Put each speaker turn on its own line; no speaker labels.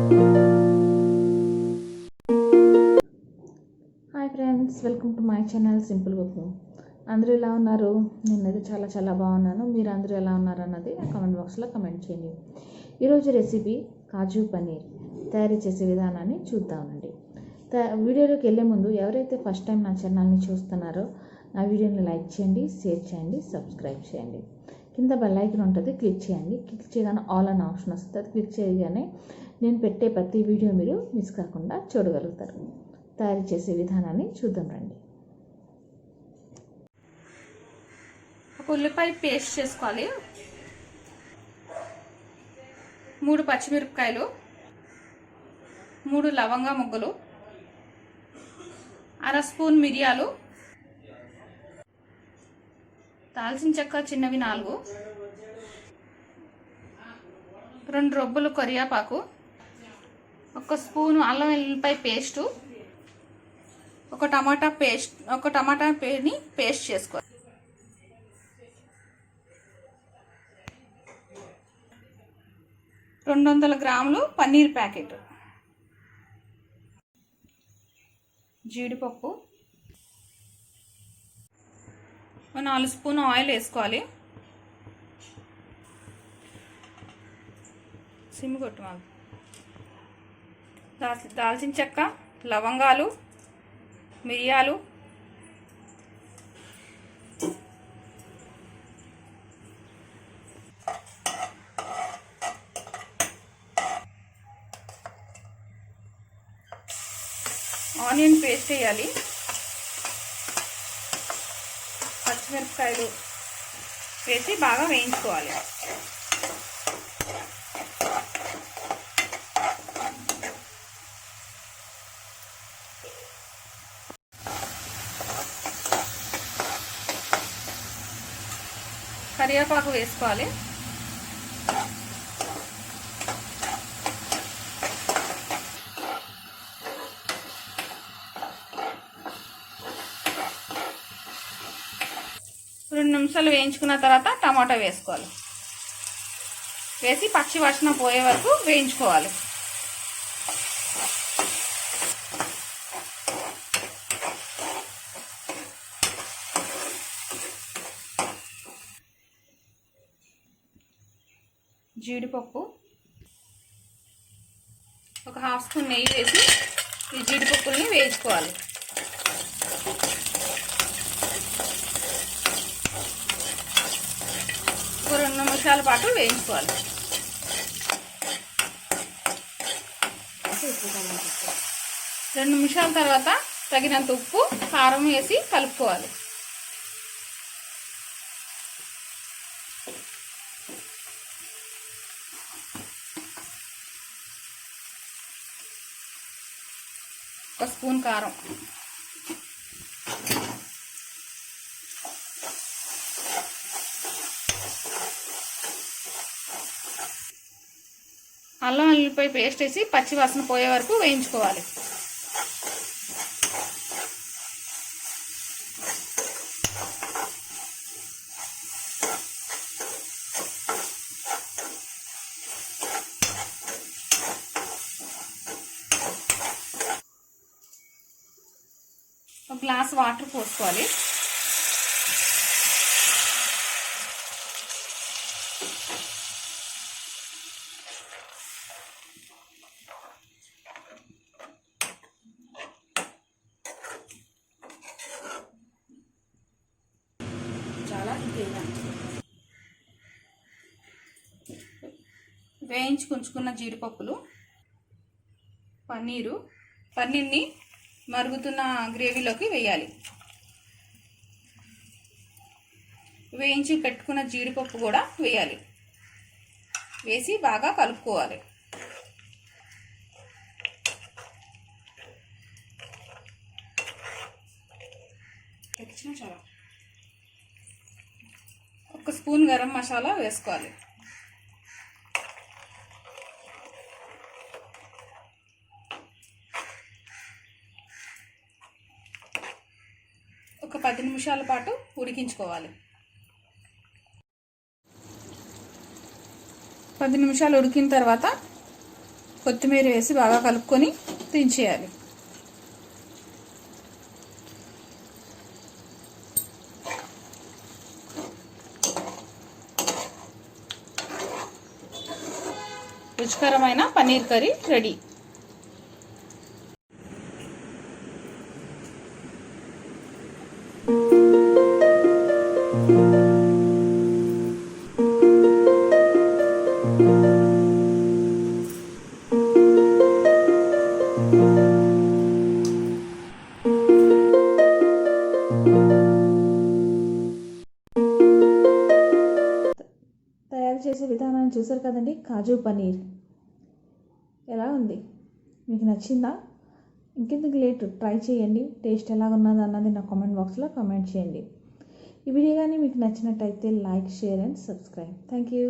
Hi friends, welcome to my channel simple cooking. అందరూ ఎలా ఉన్నారు? నేనైతే చాలా బాగున్నాను. మీరు అందరూ ఎలా ఉన్నారు అన్నది కామెంట్ బాక్స్లో కమెంట్ చేయండి. ఈరోజు రెసిపీ కాజు పనీర్ తయారు చేసే విధానాన్ని చూద్దామండి. వీడియోలోకి వెళ్ళే ముందు ఎవరైతే ఫస్ట్ టైం నా ఛానల్ని చూస్తున్నారో నా వీడియోని లైక్ చేయండి, షేర్ చేయండి, సబ్స్క్రైబ్ చేయండి. కింద బెల్ ఐకాన్ ఉంటుంది, క్లిక్ చేయండి. క్లిక్ చేయగానే ఆల్ అనే ఆప్షన్ వస్తుంది. అది క్లిక్ చేయగానే నేను పెట్టే ప్రతి వీడియో మీరు మిస్ కాకుండా చూడగలుగుతారు. తయారు చేసే విధానాన్ని చూద్దాం రండి.
ఒక ఉల్లిపాయ పేస్ట్ చేసుకోవాలి, 3 పచ్చిమిరపకాయలు, 3 లవంగా ముగ్గలు, 1/2 స్పూన్ మిరియాలు, దాల్చిన చెక్క చిన్నవి 4, 2 రొబ్బులు కరివేపాకు, 1 స్పూను అల్లం వెల్లుల్లిపాయ పేస్టు, ఒక టమాటాని పేస్ట్ చేసుకోవాలి. 200 గ్రాములు పన్నీర్ ప్యాకెట్, జీడిపప్పు, 4 స్పూన్ ఆయిల్ వేసుకోవాలి. సిమ్ కొట్టు మాకు. దాల్చిన చెక్క, లవంగాలు, మిరియాలు, ఆనియన్ పేస్ట్ వేయాలి, పచ్చిమిరపకాయలు వేసి బాగా వేయించుకోవాలి. కరివేపాకు వేసుకోవాలి. రెండు నిమిషాలు వేయించుకున్న తర్వాత టమాటా వేసుకోవాలి. వేసి పచ్చి వాసన పోయే వరకు వేయించుకోవాలి. జీడిపప్పు, ఒక 1/2 స్పూన్ నెయ్యి వేసి ఈ జీడిపప్పుల్ని వేయించుకోవాలి. ఒక 2 నిమిషాల పాటు వేయించుకోవాలి. 2 నిమిషాల తర్వాత తగినంత ఉప్పు, కారం వేసి కలుపుకోవాలి. ఒక స్పూన్ కారం, అల్లం వెల్లుల్లిపాయ పేస్ట్ వేసి పచ్చి వాసన పోయే వరకు వేయించుకోవాలి. ఒక గ్లాస్ వాటర్ పోసుకోవాలి. వేయించుకుంచుకున్న జీడిపప్పులు, పన్నీర్ని మరుగుతున్న గ్రేవీలోకి వేయాలి. వేయించి పెట్టుకున్న జీడిపప్పు కూడా వేయాలి. వేసి బాగా కలుపుకోవాలి. ఒక స్పూన్ గరం మసాలా వేసుకోవాలి. ఒక 10 నిమిషాల పాటు ఉడికించుకోవాలి. 10 నిమిషాలు ఉడికిన తర్వాత కొత్తిమీర వేసి బాగా కలుపుకొని దించేయాలి. రుచికరమైన పన్నీర్ కర్రీ రెడీ.
తయారు చేసే విధానాన్ని చూసారు కదండి. కాజు పనీర్ ఎలా ఉంది, మీకు నచ్చిందా? ఇంకెందుకు లేట్, ట్రై చేయండి. టేస్ట్ ఎలా ఉన్నది అన్నది నా కామెంట్ బాక్స్లో కామెంట్ చేయండి. ఈ వీడియో కానీ మీకు నచ్చినట్టయితే like, share and subscribe. Thank you.